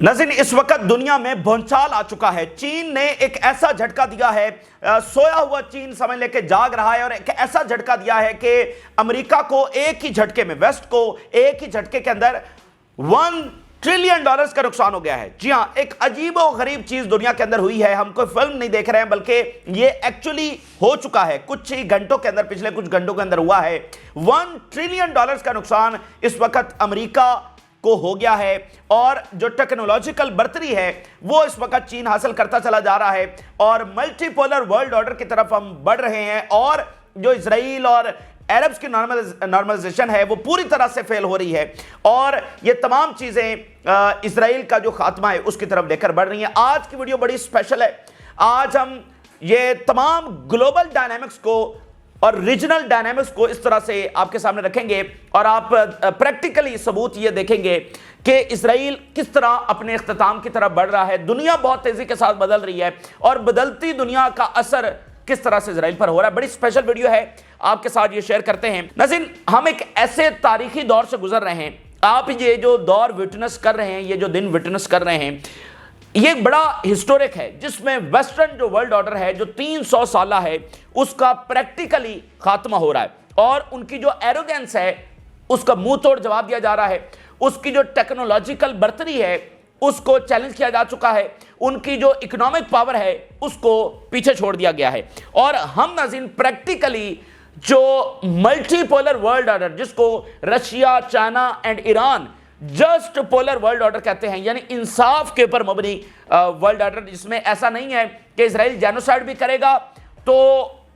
नाज़रीन, इस वक्त दुनिया में भूचाल आ चुका है। चीन ने एक ऐसा झटका दिया है, सोया हुआ चीन समझ लेके जाग रहा है और एक ऐसा झटका दिया है कि अमेरिका को एक ही झटके में, वेस्ट को एक ही झटके के अंदर $1 ट्रिलियन का नुकसान हो गया है। जी हां, एक अजीबो गरीब चीज दुनिया के अंदर हुई है। हम कोई फिल्म नहीं देख रहे हैं, बल्कि ये एक्चुअली हो चुका है कुछ ही घंटों के अंदर, पिछले कुछ घंटों के अंदर हुआ है। $1 ट्रिलियन का नुकसान इस वक्त अमेरिका को हो गया है और जो टेक्नोलॉजिकल बढ़तरी है वो इस वक्त चीन हासिल करता चला जा रहा है और मल्टीपोलर वर्ल्ड ऑर्डर की तरफ हम बढ़ रहे हैं और जो इजराइल और अरब्स की नॉर्मलाइजेशन है वो पूरी तरह से फेल हो रही है और ये तमाम चीजें इजराइल का जो खात्मा है उसकी तरफ लेकर बढ़ रही हैं। आज की वीडियो बड़ी स्पेशल है। आज हम ये तमाम ग्लोबल डायनामिक्स को और रीजनल डायनामिक्स को इस तरह से आपके सामने रखेंगे और आप प्रैक्टिकली सबूत ये देखेंगे कि इजराइल किस तरह अपने इख्तिताम की तरफ बढ़ रहा है। दुनिया बहुत तेजी के साथ बदल रही है और बदलती दुनिया का असर किस तरह से इजराइल पर हो रहा है। बड़ी स्पेशल वीडियो है, आपके साथ ये शेयर करते हैं। नाज़रीन, हम एक ऐसे तारीखी दौर से गुजर रहे हैं। आप ये जो दौर विटनेस कर रहे हैं, ये जो दिन विटनेस कर रहे हैं, ये एक बड़ा हिस्टोरिक है जिसमें वेस्टर्न जो वर्ल्ड ऑर्डर है जो 300 साल है उसका प्रैक्टिकली खात्मा हो रहा है और उनकी जो एरोगेंस है उसका मुंह तोड़ जवाब दिया जा रहा है। उसकी जो टेक्नोलॉजिकल बढ़तरी है उसको चैलेंज किया जा चुका है। उनकी जो इकोनॉमिक पावर है उसको पीछे छोड़ दिया गया है और हम नाज़रीन प्रैक्टिकली जो मल्टीपोलर वर्ल्ड ऑर्डर जिसको Russia, China and Iran just polar world order कहते हैं, यानी इंसाफ के ऊपर मबनी वर्ल्ड ऑर्डर, जिसमें ऐसा नहीं है कि इजराइल जेनोसाइड भी करेगा तो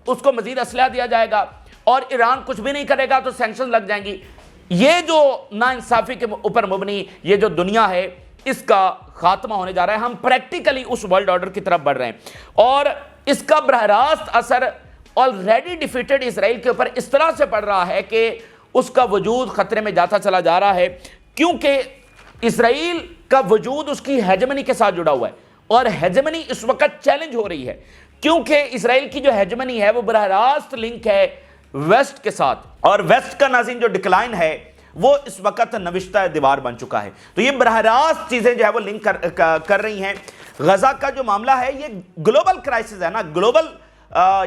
उसको मजीद असलहा दिया जाएगा और ईरान कुछ भी नहीं करेगा तो सैंक्शन लग जाएंगी। ये जो नाइंसाफी के ऊपर मबनी ये जो दुनिया है इसका खात्मा होने जा रहा है। हम प्रैक्टिकली उस वर्ल्ड ऑर्डर की तरफ बढ़ रहे हैं और इसका बरह रास्त असर ऑलरेडी डिफीटेड इजराइल के ऊपर इस तरह से पड़ रहा है कि उसका वजूद खतरे में जाता चला जा रहा है, क्योंकि इजराइल का वजूद उसकी हेजेमनी के साथ जुड़ा हुआ है और हेजेमनी इस वक्त चैलेंज हो रही है क्योंकि इजराइल की जो हेजेमनी है वो बरह रास्त लिंक है वेस्ट के साथ और वेस्ट का नाज़रीन जो डिक्लाइन है वो इस वक्त नविश्ता दीवार बन चुका है। तो ये बरह रास्त चीजें जो है वो लिंक कर रही हैं। गजा का जो मामला है ये ग्लोबल क्राइसिस है ना, ग्लोबल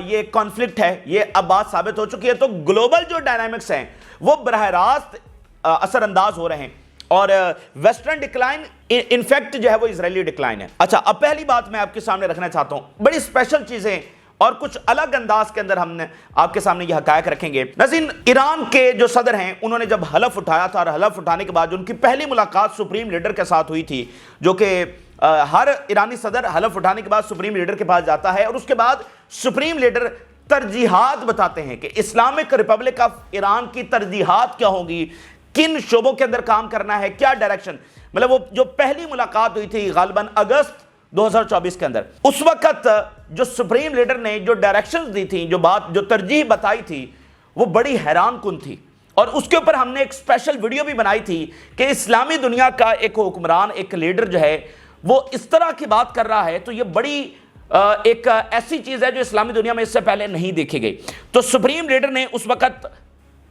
ये कॉन्फ्लिक्ट है, ये अब बात साबित हो चुकी है। तो ग्लोबल जो डायनामिक्स हैं वो बरह रास्त असरअंदाज हो रहे हैं और वेस्टर्न डिक्लाइन इनफैक्ट जो है वो इजरायली डिक्लाइन है। अच्छा, अब पहली बात मैं आपके सामने रखना चाहता हूं, बड़ी स्पेशल चीजें और कुछ अलग अंदाज के अंदर हमने आपके सामने ये हकायक रखेंगे। नाज़रीन, ईरान के जो सदर हैं उन्होंने जब हलफ उठाया था और हलफ उठाने के बाद उनकी पहली मुलाकात सुप्रीम लीडर के साथ हुई थी, जो कि हर ईरानी सदर हलफ उठाने के बाद सुप्रीम लीडर के पास जाता है और उसके बाद सुप्रीम लीडर तरजीहात बताते हैं कि इस्लामिक रिपब्लिक ऑफ ईरान की तरजीहात क्या होंगी, किन शोबों के अंदर काम करना है, क्या डायरेक्शन। मतलब वो जो पहली मुलाकात हुई थी गालिबन अगस्त 2024 के अंदर, उस वक्त जो सुप्रीम लीडर ने जो डायरेक्शंस दी थी, जो तरजीह बताई थी, वो बड़ी हैरान कुन थी और उसके ऊपर हमने एक स्पेशल वीडियो भी बनाई थी कि इस्लामी दुनिया का एक हुक्मरान, एक लीडर जो है वो इस तरह की बात कर रहा है तो ये बड़ी एक ऐसी चीज है जो इस्लामी दुनिया में इससे पहले नहीं देखी गई। तो सुप्रीम लीडर ने उस वक्त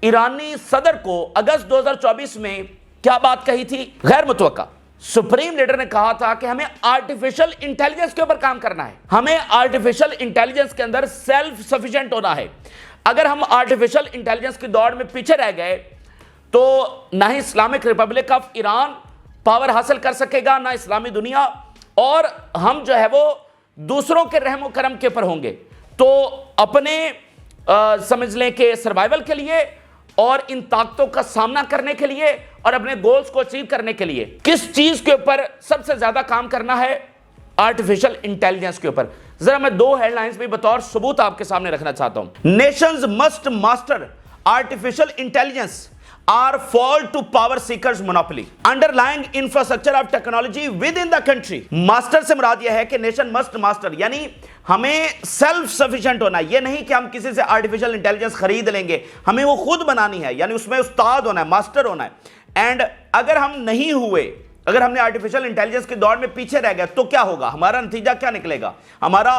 ईरानी सदर को अगस्त 2024 में क्या बात कही थी, गैर मुतवक्का। सुप्रीम लीडर ने कहा था कि हमें आर्टिफिशियल इंटेलिजेंस के ऊपर काम करना है, हमें आर्टिफिशियल इंटेलिजेंस के अंदर सेल्फ सफिशिएंट होना है। अगर हम आर्टिफिशियल इंटेलिजेंस की दौड़ में पीछे रह गए तो ना ही Islamic Republic of Iran power हासिल कर सकेगा, ना इस्लामी दुनिया, और हम जो है वो दूसरों के रहमो करम के ऊपर होंगे। तो अपने समझ लें कि सर्वाइवल के लिए और इन ताकतों का सामना करने के लिए और अपने गोल्स को अचीव करने के लिए किस चीज के ऊपर सबसे ज्यादा काम करना है, आर्टिफिशियल इंटेलिजेंस के ऊपर। जरा मैं 2 हेडलाइंस भी बतौर सबूत आपके सामने रखना चाहता हूं। Nations must master artificial intelligence or fall to power seekers monopoly underlying infrastructure of technology within the country. Master से मुराद यह है कि नेशन मस्ट मास्टर, यानी हमें सेल्फ सफिशिएंट होना है। यह नहीं कि हम किसी से आर्टिफिशियल इंटेलिजेंस खरीद लेंगे, हमें वो खुद बनानी है, यानी उसमें उस्ताद होना है, मास्टर होना है। एंड अगर हम नहीं हुए, अगर हमने आर्टिफिशियल इंटेलिजेंस की दौड़ में पीछे रह गए तो क्या होगा, हमारा नतीजा क्या निकलेगा, हमारा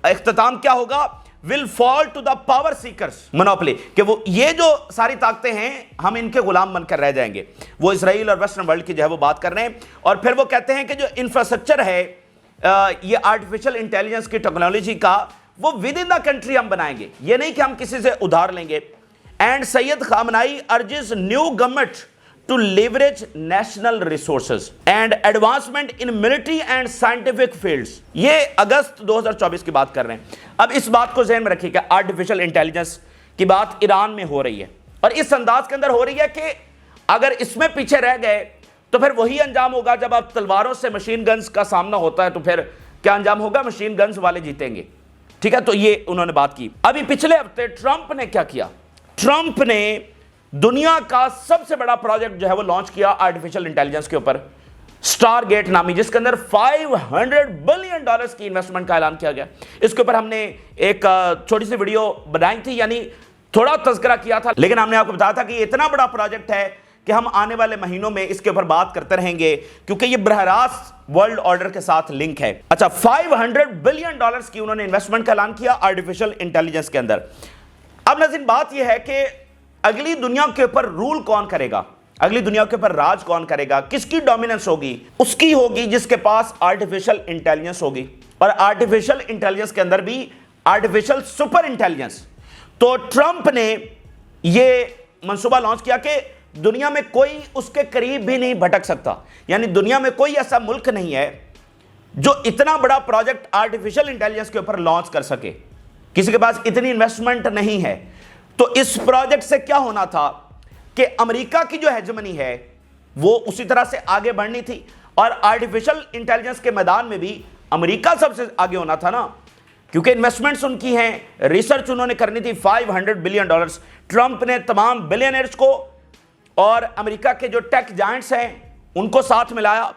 इख्तिताम क्या होगा, will fall to the power seekers monopoly, कि वो ये जो सारी ताकतें हैं हम इनके गुलाम बनकर रह जाएंगे। वो इसराइल और वेस्टर्न वर्ल्ड की जो है वो बात कर रहे हैं। और फिर वो कहते हैं कि जो इंफ्रास्ट्रक्चर है ये आर्टिफिशियल इंटेलिजेंस की टेक्नोलॉजी का, वो विद इन द कंट्री हम बनाएंगे, ये नहीं कि हम किसी से उधार लेंगे। And Syed खामनाई urges new government to leverage national resources and advancement in military and scientific fields। ये अगस्त 2024 की बात कर रहे हैं। अब इस बात को ज़हन में रखिएगा, आर्टिफिशियल इंटेलिजेंस की बात ईरान में हो रही है और इस अंदाज के अंदर हो रही है कि अगर इसमें पीछे रह गए तो फिर वही अंजाम होगा। जब अब तलवारों से मशीन गन्स का सामना होता है तो फिर क्या अंजाम होगा? मशीन गन्स वाले जीतेंगे। ठीक है, तो ये उन्होंने बात की। अभी पिछले हफ्ते ट्रंप ने क्या किया? ट्रंप ने दुनिया का सबसे बड़ा प्रोजेक्ट जो है वो लॉन्च किया आर्टिफिशियल इंटेलिजेंस के ऊपर, स्टारगेट नामी, जिसके अंदर $500 बिलियन की इन्वेस्टमेंट का ऐलान किया गया। इसके ऊपर हमने एक छोटी सी वीडियो बनाई थी, यानी थोड़ा तज़किरा किया था, लेकिन हमने आपको बताया था कि ये इतना बड़ा प्रोजेक्ट है कि हम आने वाले महीनों में इसके ऊपर बात करते रहेंगे, क्योंकि ये बरह रास्त वर्ल्ड ऑर्डर के साथ लिंक है। अच्छा, $500 बिलियन की उन्होंने इन्वेस्टमेंट का ऐलान किया आर्टिफिशियल इंटेलिजेंस के अंदर। अब नाज़रीन, बात यह है कि अगली दुनिया के ऊपर रूल कौन करेगा, अगली दुनिया के ऊपर राज कौन करेगा, किसकी डोमिनेंस होगी? उसकी होगी जिसके पास आर्टिफिशियल इंटेलिजेंस होगी, और आर्टिफिशियल इंटेलिजेंस के अंदर भी आर्टिफिशियल सुपर इंटेलिजेंस। तो ट्रंप ने यह मंसूबा लॉन्च किया कि दुनिया में कोई उसके करीब भी नहीं भटक सकता, यानी दुनिया में कोई ऐसा मुल्क नहीं है जो इतना बड़ा प्रोजेक्ट आर्टिफिशियल इंटेलिजेंस के ऊपर लॉन्च कर सके। किसी के पास इतनी इन्वेस्टमेंट नहीं है। तो इस प्रोजेक्ट से क्या होना था कि अमेरिका की जो हेजेमनी है वो उसी तरह से आगे बढ़नी थी, और आर्टिफिशियल इंटेलिजेंस के मैदान में भी अमेरिका सबसे आगे होना था ना, क्योंकि इन्वेस्टमेंट्स उनकी हैं, रिसर्च उन्होंने करनी थी। $500 बिलियन ट्रंप ने तमाम बिलियनर्स को और अमेरिका के जो टेक जायंट्स हैं उनको साथ मिलाया।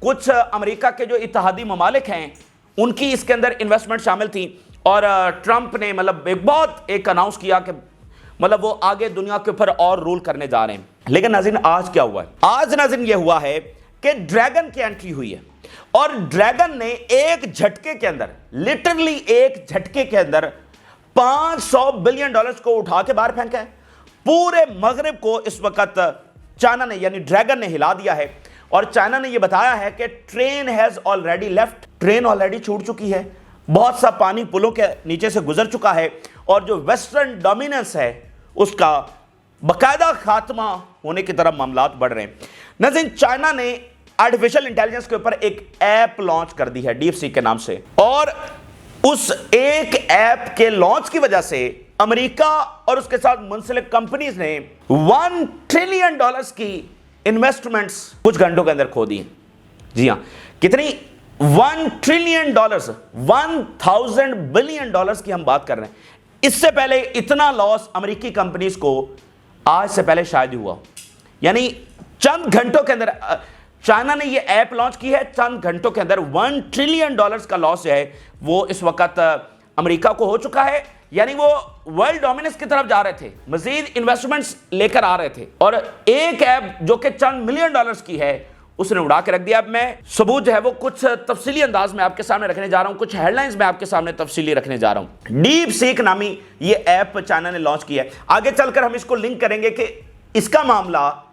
कुछ अमेरिका के जो इत्तेहादी ममालिक हैं उनकी इसके अंदर इन्वेस्टमेंट शामिल थी, और ट्रंप ने एक अनाउंस किया कि वो आगे दुनिया के ऊपर और रूल करने जा रहे हैं। लेकिन नाज़रीन, आज क्या हुआ है? आज नाज़रीन ये हुआ है कि ड्रैगन की एंट्री हुई है, और ड्रैगन ने एक झटके के अंदर, लिटरली एक झटके के अंदर $500 बिलियन को उठा के बाहर फेंका है। पूरे मगरिब को इस वक्त चाइना ने, यानी ड्रैगन ने हिला दिया है, और चाइना ने यह बताया है कि train has already left, train already छूट चुकी है, बहुत सा पानी पुलों के नीचे से गुजर चुका है, और जो वेस्टर्न डोमिनेंस है उसका बकायदा खात्मा होने की तरफ मामलात बढ़ रहे हैं। नाज़रीन, चाइना ने आर्टिफिशियल इंटेलिजेंस के ऊपर एक ऐप लॉन्च कर दी है DeepSeek के नाम से, और उस एक ऐप के लॉन्च की वजह से अमेरिका और उसके साथ मुंसलिक कंपनीज ने $1 ट्रिलियन की इन्वेस्टमेंट्स कुछ घंटों के अंदर खो दी। जी हां, कितनी? $1 ट्रिलियन, 1000 बिलियन की हम बात कर रहे हैं। इससे पहले इतना लॉस अमेरिकी कंपनीज को आज से पहले शायद हुआ, यानी चंद घंटों के अंदर चाइना ने ये ऐप लॉन्च की है, चंद घंटों के अंदर $1 ट्रिलियन का लॉस है वो इस वक्त अमेरिका को हो चुका है। यानी वो वर्ल्ड डोमिनेंस की तरफ जा रहे थे, मजीद इन्वेस्टमेंट्स लेकर आ रहे थे, और एक ऐप जो कि चंद मिलियन डॉलर्स की है उसने उड़ा के रख दिया। अब मैं सबूत जो है वो कुछ तफसीली अंदाज में आपके सामने रखने जा रहा हूं, कुछ हेडलाइंस में आपके सामने तफसीली रखने जा रहा हूं। DeepSeek नामी ये ऐप चाइना ने लॉन्च किया है। आगे चलकर हम इसको लिंक करेंगे कि इसका मामला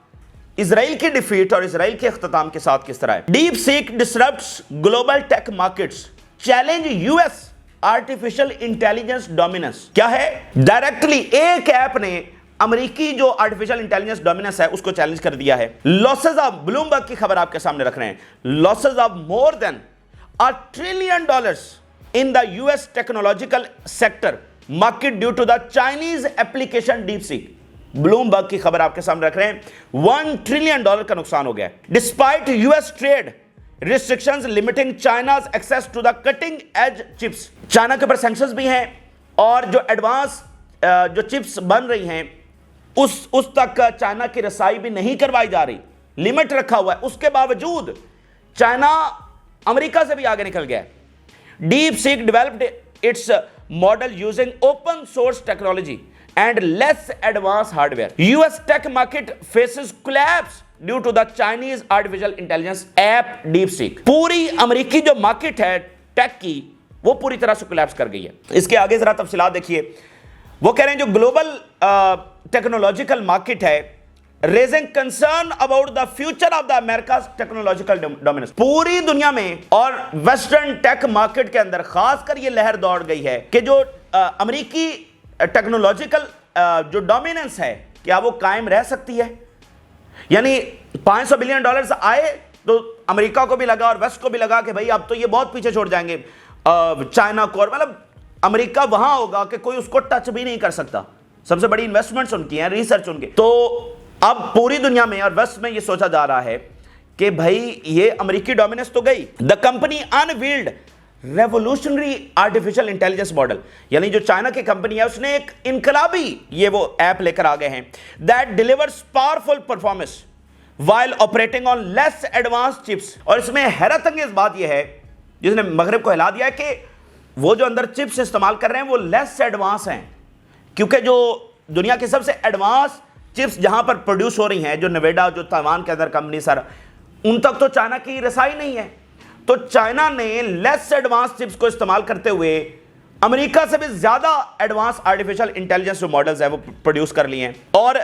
इजराइल की डिफीट और इजराइल के इख्तिताम के साथ किस तरह है। DeepSeek disrupts global tech markets, challenge US artificial intelligence dominance. क्या है? डायरेक्टली एक ऐप ने अमेरिकी जो आर्टिफिशियल इंटेलिजेंस डोमिनेंस है उसको चैलेंज कर दिया है। लॉसेज ऑफ, ब्लूमबर्ग की खबर आपके सामने रख रहे हैं, losses of more than $1 trillion in the US technological sector market due to the Chinese application DeepSeek। Bloomberg की खबर आपके सामने रख रहे हैं, $1 ट्रिलियन का नुकसान हो गया। Despite US trade restrictions limiting China's access to the cutting edge chips. China के ऊपर सैंक्शंस भी हैं, और जो एडवांस जो चिप्स बन रही हैं उस तक चाइना की रसाई भी नहीं करवाई जा रही, लिमिट रखा हुआ है। उसके बावजूद चाइना अमेरिका से भी आगे निकल गया है। DeepSeek developed its model using open source technology and less advanced hardware. US tech market faces collapse due to the Chinese artificial intelligence app DeepSeek. पूरी अमेरिकी जो मार्केट है टेक की वो पूरी तरह से कोलैप्स कर गई है। इसके आगे जरा तफसीलात देखिए। वो कह रहे हैं जो ग्लोबल टेक्नोलॉजिकल मार्केट है, raising concern about the future of the America technological dominance. पूरी दुनिया में और वेस्टर्न टेक मार्केट के अंदर खासकर ये लहर दौड़ गई है कि जो अमेरिकी टेक्नोलॉजिकल जो डोमिनेंस है, क्या वो कायम रह सकती है। यानी $500 बिलियन आए तो अमेरिका को भी लगा और वेस्ट को भी लगा कि भाई अब तो ये बहुत पीछे छोड़ जाएंगे चाइना को, और मतलब अमेरिका वहां होगा कि कोई उसको टच भी नहीं कर सकता। सबसे बड़ी इन्वेस्टमेंट्स उनकी हैं, रिसर्च उनके। तो अब पूरी दुनिया में और वेस्ट में ये सोचा जा रहा है कि भाई ये अमेरिकी डोमिनेंस तो गई। The company unveiled revolutionary artificial intelligence model, यानी जो चाइना की कंपनी है उसने एक इनकलाबी ये वो ऐप लेकर आ गए हैं that delivers powerful performance while operating on less advance chips. और इसमें हैरत अंगेज बात यह है जिसने मगरिब को हिला दिया है कि वो जो अंदर चिप्स इस्तेमाल कर रहे हैं वो लेस एडवांस हैं, क्योंकि जो दुनिया की सबसे एडवांस चिप्स जहां पर प्रोड्यूस हो रही हैं, जो नवेडा, जो ताइवान के अंदर कंपनी सर, उन तक तो चाइना की रसाई नहीं है। तो चाइना ने लेस एडवांस चिप्स को इस्तेमाल करते हुए अमेरिका से भी ज्यादा एडवांस आर्टिफिशियल इंटेलिजेंस जो मॉडल्स है वो प्रोड्यूस कर लिए हैं, और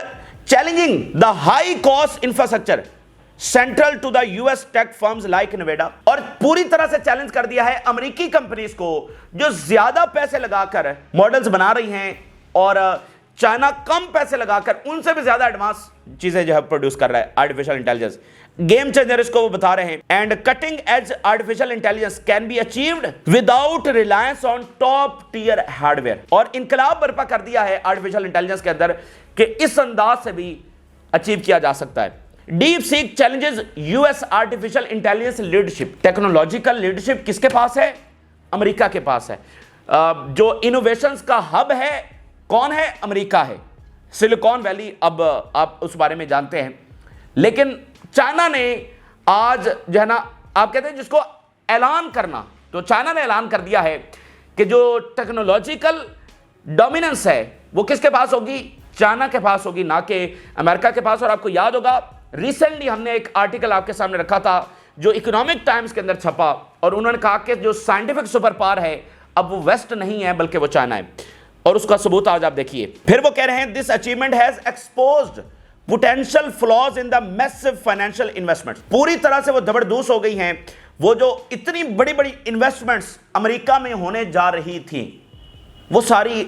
challenging the high cost infrastructure central to the US tech firms like Nvidia. और पूरी तरह से चैलेंज कर दिया है अमेरिकी कंपनीज को जो ज्यादा पैसे लगाकर मॉडल्स बना रही हैं, और चाइना कम पैसे लगाकर उनसे भी ज्यादा एडवांस चीजें जो है प्रोड्यूस कर रहा है आर्टिफिशियल इंटेलिजेंस। गेम चेंजर इसको वो बता रहे हैं। And cutting edge artificial intelligence can be achieved without reliance on top tier hardware. और इनकलाब बर्पा कर दिया है आर्टिफिशियल इंटेलिजेंस के अंदर कि इस अंदाज से भी अचीव किया जा सकता है। Deep seek challenges US artificial intelligence leadership. Technological leadership किसके पास है? अमेरिका के पास है। जो इनोवेशंस का हब है कौन है? अमेरिका है, सिलिकॉन वैली। अब आप उस बारे में जानते हैं, लेकिन चाइना ने आज जो है ना, आप कहते हैं जिसको ऐलान करना, तो चाइना ने ऐलान कर दिया है कि जो टेक्नोलॉजिकल डोमिनेंस है वो किसके पास होगी? चाइना के पास होगी, ना कि अमेरिका के पास। और आपको याद होगा रिसेंटली हमने एक आर्टिकल आपके सामने रखा था जो इकोनॉमिक टाइम्स के अंदर छपा, और उन्होंने कहा कि जो साइंटिफिक सुपर पावर है अब वो वेस्ट नहीं है बल्कि वो चाइना है, और उसका सबूत आज आप देखिए। फिर वो कह रहे हैं this achievement has exposed potential flaws in the massive financial investments. पूरी तरह से वो जबरदस्त हो गई हैं, वो जो इतनी बड़ी बड़ी इन्वेस्टमेंट्स अमेरिका में होने जा रही थी वो सारी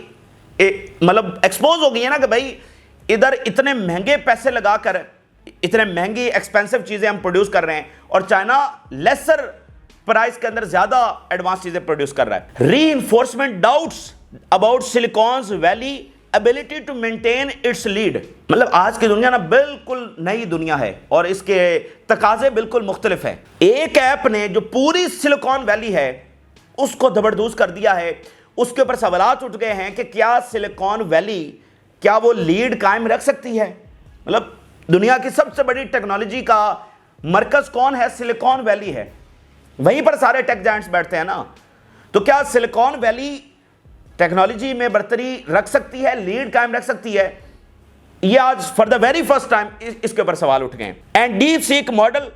मतलब एक्सपोज हो गई है ना, कि भाई इधर इतने महंगे पैसे लगाकर इतने महंगी एक्सपेंसिव चीजें हम प्रोड्यूस कर रहे हैं, और चाइना लेसर प्राइस के अंदर ज्यादा एडवांस चीजें प्रोड्यूस कर रहा है। Reinforcement doubts about Silicon Valley ability to maintain its lead. मतलब आज की दुनिया ना बिल्कुल नई दुनिया है और इसके तकाजे बिल्कुल मुख्तलिफ है। एक ऐप ने जो पूरी सिलिकॉन वैली है उसको जबरदस्त कर दिया है। उसके ऊपर सवालात उठ गए हैं कि क्या सिलिकॉन वैली, क्या वो लीड कायम रख सकती है? मतलब दुनिया की सबसे बड़ी टेक्नोलॉजी का मरकज कौन है? सिलिकॉन वैली है, वहीं पर सारे टेक जायंट्स बैठते हैं ना। तो क्या सिलिकॉन वैली टेक्नोलॉजी में बरतरी रख सकती है, लीड कायम रख सकती है? ये आज for the very first time इसके ऊपर सवाल उठ गए। And deep seek model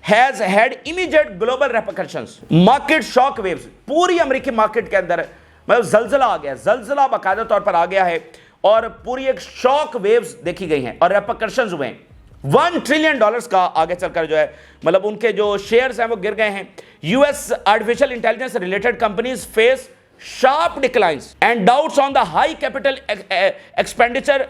has had immediate global repercussions, market shock waves. पूरी अमेरिकी मार्केट के अंदर मतलब जलजला आ गया, जलजला बाकायदा तौर पर आ गया है, और पूरी एक शॉक वेव्स देखी गई हैं और रेपरकशंस हुए हैं। $1 ट्रिलियन का आगे चलकर जो है मतलब उनके जो शेयर्स हैं वो गिर गए हैं। US artificial intelligence related companies face sharp declines and doubts on the high capital expenditure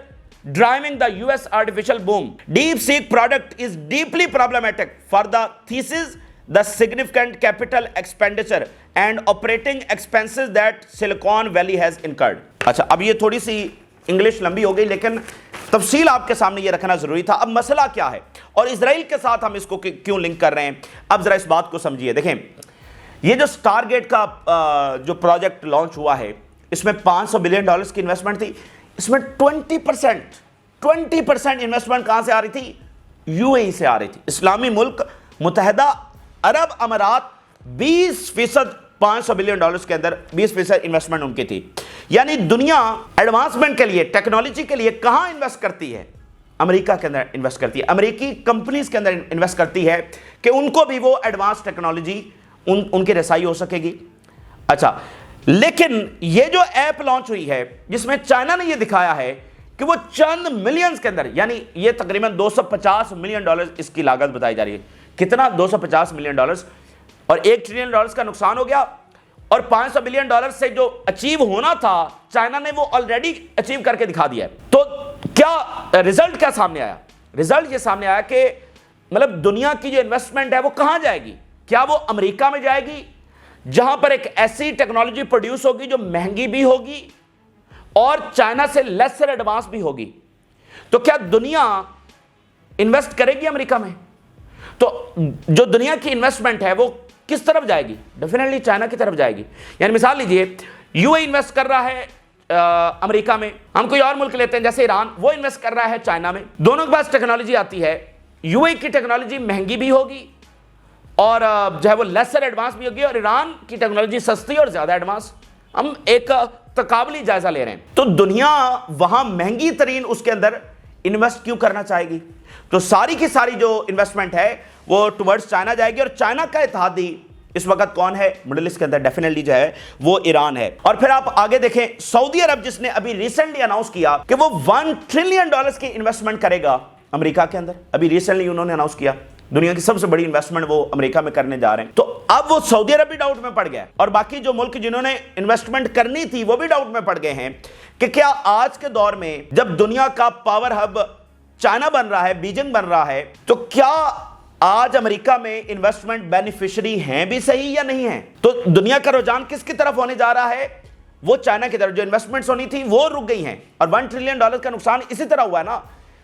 driving the US artificial boom. DeepSeek product is deeply problematic for the thesis, the significant capital expenditure and operating expenses that Silicon Valley has incurred. अच्छा, अब ये थोड़ी सी English लंबी हो गई, लेकिन तफसील आपके सामने ये रखना जरूरी था। अब मसला क्या है और इजराइल के साथ हम इसको क्यों लिंक कर रहे हैं, अब जरा इस बात को समझिए। देखें, ये जो स्टारगेट का जो प्रोजेक्ट लॉन्च हुआ है इसमें $500 बिलियन की इन्वेस्टमेंट थी। इसमें 20% इन्वेस्टमेंट कहां से आ रही थी? यूएई से आ रही थी। इस्लामी मुल्क मुत्तहदा अरब अमारात 20% $500 बिलियन के अंदर 20% इन्वेस्टमेंट उनकी थी। यानी दुनिया एडवांसमेंट के लिए, टेक्नोलॉजी के लिए कहां इन्वेस्ट करती है? अमेरिका के अंदर इन्वेस्ट करती है, अमेरिकी कंपनीज के अंदर इन्वेस्ट करती है कि उनको भी वो एडवांस टेक्नोलॉजी उनकी रसाई हो सकेगी। अच्छा, लेकिन ये जो ऐप लॉन्च हुई है जिसमें चाइना ने ये दिखाया है कि वो चंद मिलियंस के अंदर, यानी ये तकरीबन 250 मिलियन डॉलर इसकी लागत बताई जा रही है। कितना? 250 मिलियन डॉलर्स, और 1 ट्रिलियन डॉलर्स का नुकसान हो गया। और 500 बिलियन डॉलर से जो अचीव होना था चाइना ने वो ऑलरेडी अचीव करके दिखा दिया है। तो क्या रिजल्ट क्या सामने आया? रिजल्ट ये सामने आया कि मतलब दुनिया की जो इन्वेस्टमेंट है वो कहां जाएगी? क्या वो अमेरिका में जाएगी जहां पर एक ऐसी टेक्नोलॉजी प्रोड्यूस होगी जो महंगी भी होगी और चाइना से लेसर एडवांस भी होगी? तो क्या दुनिया इन्वेस्ट करेगी अमेरिका में? तो जो दुनिया की इन्वेस्टमेंट है वो किस तरफ जाएगी? डेफिनेटली चाइना की तरफ जाएगी। यानी मिसाल लीजिए, यूएई इन्वेस्ट कर रहा है अमेरिका में, हम कोई और मुल्क लेते हैं जैसे ईरान, वो इन्वेस्ट कर रहा है चाइना में। दोनों के पास टेक्नोलॉजी आती है। यूएई की टेक्नोलॉजी महंगी भी होगी और जो है वो लेसर एडवांस भी होगी, और ईरान की टेक्नोलॉजी सस्ती और ज्यादा एडवांस। हम एक तकाबली जायजा ले रहे हैं। तो दुनिया वहां महंगी तरीन उसके अंदर इन्वेस्ट क्यों करना चाहेगी? तो सारी की सारी जो इन्वेस्टमेंट है वो टुवर्ड्स चाइना जाएगी। और चाइना का इत्तेहादी इस वक्त कौन है मिडिल ईस्ट के अंदर? डेफिनेटली जो है वो ईरान है। और फिर आप आगे देखें, सऊदी अरब जिसने अभी रिसेंटली अनाउंस किया कि वो $1 ट्रिलियन की इन्वेस्टमेंट करेगा अमेरिका के अंदर। अभी रिसेंटली उन्होंने अनाउंस किया दुनिया की सबसे बड़ी इन्वेस्टमेंट वो अमेरिका में करने जा रहे हैं। तो अब वो सऊदी अरब भी डाउट में पड़ गया और बाकी जो मुल्क जिन्होंने इन्वेस्टमेंट करनी थी वो भी डाउट में पड़ गए हैं कि क्या आज के दौर में जब दुनिया का पावर हब चाइना बन रहा है, बीजिंग बन रहा है, तो क्या आज अमेरिका में इन्वेस्टमेंट बेनिफिशियरी हैं भी सही या नहीं है? तो दुनिया का रुझान किसकी तरफ होने जा रहा है? वो चाइना की तरफ। जो इन्वेस्टमेंट्स होनी थी वो रुक गई हैं और $1 ट्रिलियन का नुकसान इसी तरह हुआ है ना,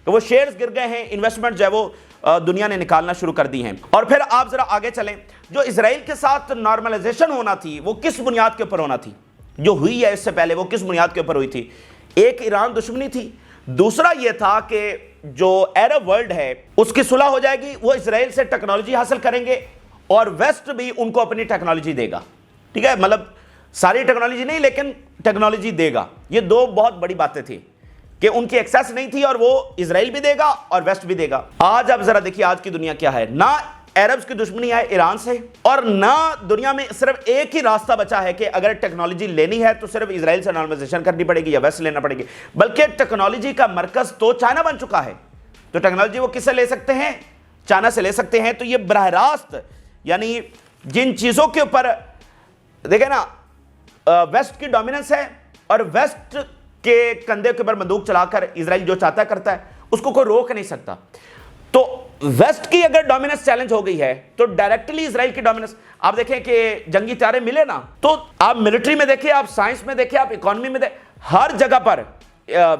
तो वो शेयर्स गिर गए हैं, इन्वेस्टमेंट जो है वो दुनिया ने निकालना शुरू कर दी हैं। और फिर आप जरा आगे चलें, जो इजराइल के साथ नॉर्मलाइजेशन होना थी वो किस बुनियाद के ऊपर होना थी? जो हुई है इससे पहले वो किस बुनियाद के ऊपर हुई थी? एक ईरान दुश्मनी थी, दूसरा यह था कि जो अरब वर्ल्ड है उसकी सुलह हो जाएगी, वो इजराइल से टेक्नोलॉजी हासिल करेंगे और वेस्ट भी उनको अपनी टेक्नोलॉजी देगा। ठीक है, मतलब सारी टेक्नोलॉजी नहीं लेकिन टेक्नोलॉजी देगा। ये दो बहुत बड़ी बातें थी कि उनकी एक्सेस नहीं थी और वो इजराइल भी देगा और वेस्ट भी देगा। आज आप जरा देखिए आज की दुनिया क्या है, ना अरब्स की दुश्मनी है ईरान से और ना दुनिया में सिर्फ एक ही रास्ता बचा है कि अगर टेक्नोलॉजी लेनी है तो सिर्फ इजराइल से नॉर्मलाइजेशन करनी पड़ेगी या वेस्ट लेना पड़ेगी, बल्कि टेक्नोलॉजी का मरकज तो चाइना बन चुका है। तो टेक्नोलॉजी वो किससे ले सकते हैं? चाइना से ले सकते हैं। तो ये बराह रास्त यानी जिन चीजों के ऊपर देखे ना वेस्ट की डोमिनेंस है और वेस्ट के कंधे के ऊपर बंदूक चलाकर इजराइल जो चाहता करता है उसको कोई रोक नहीं सकता। तो वेस्ट की अगर डोमिनेंस चैलेंज हो गई है तो डायरेक्टली इजराइल की डोमिनेंस, आप देखें कि जंगी तारे मिले ना, तो आप मिलिट्री में देखिए, आप साइंस में देखिए, आप इकोनॉमी में देखिए, हर जगह पर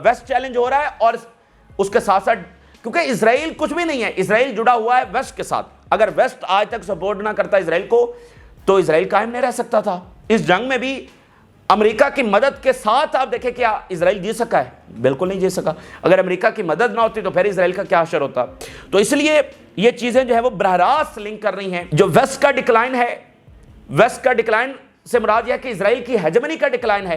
वेस्ट चैलेंज हो रहा है। और उसके साथ साथ क्योंकि इजराइल कुछ भी नहीं है, इजराइल जुड़ा हुआ है वेस्ट के साथ। अगर वेस्ट आज तक सपोर्ट ना करता इजराइल को तो इजराइल कायम नहीं रह सकता था। इस जंग में भी अमेरिका की मदद के साथ आप देखें क्या इजराइल जी सका है? बिल्कुल नहीं जी सका। अगर अमेरिका की मदद ना होती तो फिर इजराइल का क्या असर होता? तो इसलिए ये चीजें जो है वो बराह रास्त लिंक कर रही हैं। जो वेस्ट का डिक्लाइन है, वेस्ट का डिक्लाइन से मुराद यह है कि इजराइल की हेजेमनी का डिक्लाइन है,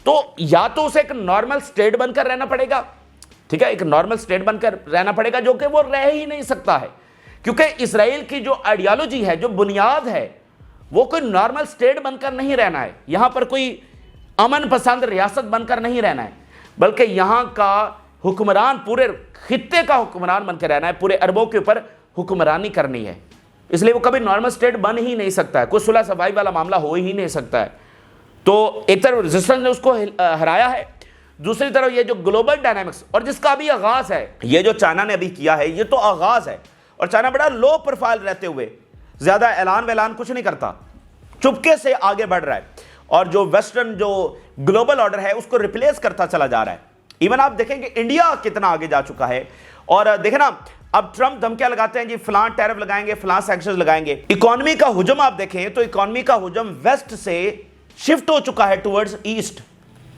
तो या तो उसे एक नॉर्मल स्टेट बनकर रहना पड़ेगा, ठीक है, एक नॉर्मल स्टेट बनकर रहना पड़ेगा, जो कि वो रह ही नहीं सकता है क्योंकि इजराइल की जो आइडियोलॉजी है, जो बुनियाद है, वो कोई नॉर्मल स्टेट बनकर नहीं रहना है। यहां पर कोई अमन पसंद रियासत बनकर नहीं रहना है, बल्कि यहां का हुक्मरान पूरे खित्ते का हुक्मरान बनकर रहना है, पूरे अरबों के ऊपर हुक्मरानी करनी है। इसलिए वो कभी नॉर्मल स्टेट बन ही नहीं सकता है, कोई सुलह सफाई वाला मामला हो ही नहीं सकता है। तो एक तरफ रेजिस्टेंस ने उसको हराया है, दूसरी तरफ ये जो ग्लोबल डायनामिक्स और जिसका अभी आगाज है, ये जो चाइना ने अभी किया है, ये तो आगाज है। और चाइना बड़ा लो प्रोफाइल रहते हुए ज्यादा ऐलान वैलान कुछ नहीं करता, चुपके से आगे बढ़ रहा है और जो वेस्टर्न जो ग्लोबल ऑर्डर है उसको रिप्लेस करता चला जा रहा है। इवन आप देखेंगे इंडिया कितना आगे जा चुका है। और देखे ना, अब ट्रंप धमकियां लगाते हैं जी, फलां टैरिफ लगाएंगे, फलां सैंक्शंस लगाएंगे। इकोनॉमी का हुजम आप देखें तो इकोनॉमी का हुजम वेस्ट से शिफ्ट हो चुका है टुवर्ड्स ईस्ट।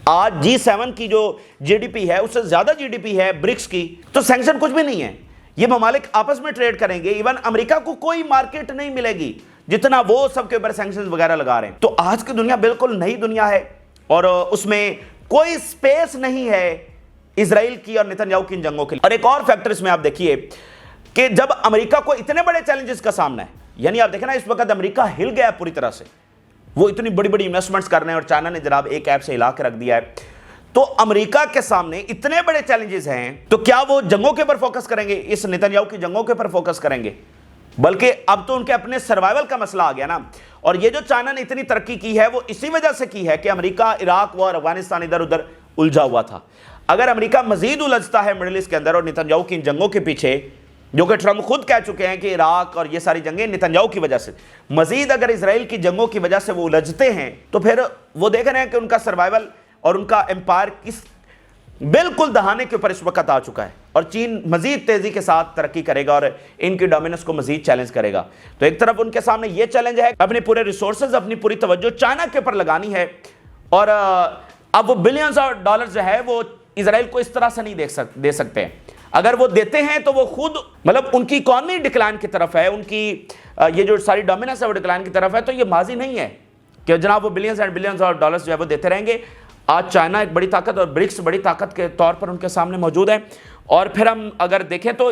आज G7 की जो जीडीपी है उससे ज्यादा जीडीपी है ब्रिक्स की। तो सैंक्शन कुछ भी नहीं है, ये ममालिक आपस में ट्रेड करेंगे। इवन अमेरिका को कोई मार्केट नहीं मिलेगी जितना वो सबके ऊपर सैंक्शंस वगैरह लगा रहे हैं। तो आज की दुनिया बिल्कुल नई दुनिया है और उसमें कोई स्पेस नहीं है इजराइल की और नेतन्याहू की जंगों के लिए। और एक और फैक्टर इसमें आप देखिए कि जब अमेरिका को इतने बड़े चैलेंजेस का सामना है, यानी आप देखें ना इस वक्त अमेरिका हिल गया पूरी तरह से, वो इतनी बड़ी बड़ी इन्वेस्टमेंट्स कर रहे हैं और चाइना ने जनाब एक ऐप से हिला के रख दिया है। तो अमेरिका के सामने इतने बड़े चैलेंजेस हैं, तो क्या वो जंगों के ऊपर फोकस करेंगे, इस नेतन्याहू की जंगों के ऊपर फोकस करेंगे? बल्कि अब तो उनके अपने सर्वाइवल का मसला आ गया ना। और ये जो चाइना ने इतनी तरक्की की है वो इसी वजह से की है कि अमेरिका इराक और अफगानिस्तान इधर उधर उलझा हुआ था। अगर अमेरिका मजीद उलझता है मिडिल ईस्ट के अंदर और नेतन्याहू की इन जंगों के पीछे, जो कि ट्रंप खुद कह चुके हैं कि इराक और ये सारी जंगें नेतन्याहू की वजह से, मजीद अगर इसराइल की जंगों की वजह से वो उलझते हैं तो फिर वो देख रहे हैं कि उनका सर्वाइवल और उनका एम्पायर किस बिल्कुल दहाने के ऊपर इस वक्त आ चुका है। और चीन मजीद तेजी के साथ तरक्की करेगा और इनकी डोमिनेंस को मजीद चैलेंज करेगा। तो एक तरफ उनके सामने यह चैलेंज है, अपने पूरे रिसोर्सेज, अपनी पूरी तवज्जो चाइना के ऊपर लगानी है। और अब वो बिलियंस ऑफ डॉलर जो है वो इसराइल को इस तरह से नहीं दे सकते हैं। अगर वो देते हैं तो वो खुद मतलब उनकी इकॉनमी डिक्लाइन की तरफ है, उनकी ये जो सारी डोमिनेंस है वो डिक्लाइन की तरफ है। तो ये माजी नहीं है कि जनाब वो billions and billions of dollars जो है वो देते रहेंगे। आज चाइना एक बड़ी ताकत और ब्रिक्स बड़ी ताकत के तौर पर उनके सामने मौजूद है। और फिर हम अगर देखें तो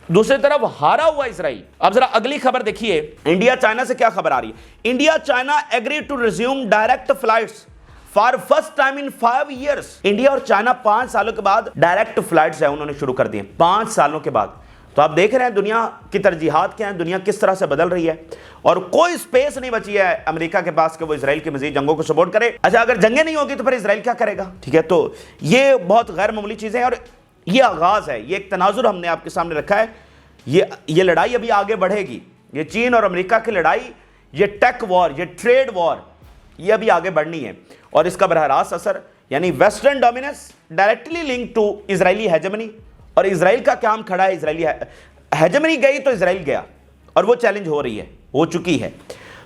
दूसरी तरफ हारा हुआ इसराइल। अब जरा अगली खबर देखिए, इंडिया चाइना से क्या खबर आ रही है। India China agree to resume direct flights for first time in 5 years। India और चाइना 5 सालों के बाद डायरेक्ट फ्लाइट्स है उन्होंने शुरू कर दी 5 सालों के बाद। तो आप देख रहे हैं दुनिया की तरजीहात क्या है, दुनिया किस तरह से बदल रही है। और कोई स्पेस नहीं बची है अमेरिका के पास कि वो इसराइल की मजीद जंगों को सपोर्ट करे। अच्छा, अगर जंगें नहीं होगी तो फिर इसराइल क्या करेगा? ठीक है, तो ये बहुत गैर मामूली चीजें हैं और ये आगाज है, ये एक तनाजुर हमने आपके सामने रखा है। ये लड़ाई अभी आगे बढ़ेगी, ये चीन और अमेरिका की लड़ाई, ये टेक वॉर, ये ट्रेड वॉर, ये अभी आगे बढ़नी है। और इसका बरह रास्त असर यानी western dominance directly link to Israeli hegemony. और इजराइल का काम खड़ा है, इजरायली हेजेमनी गई तो इजराइल गया, और वो चैलेंज हो रही है, हो चुकी है।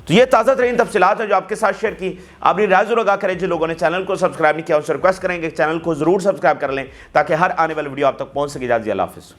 तो ये ताज़ा तरीन तफसीलात है जो आपके साथ शेयर की। अपनी राय जरूर आगा करें। जिन लोगों ने चैनल को सब्सक्राइब नहीं किया उनसे रिक्वेस्ट करेंगे चैनल को जरूर सब्सक्राइब कर लें ताकि हर आने वाली वीडियो आप तक पहुंच सके। अल्लाह हाफिज़।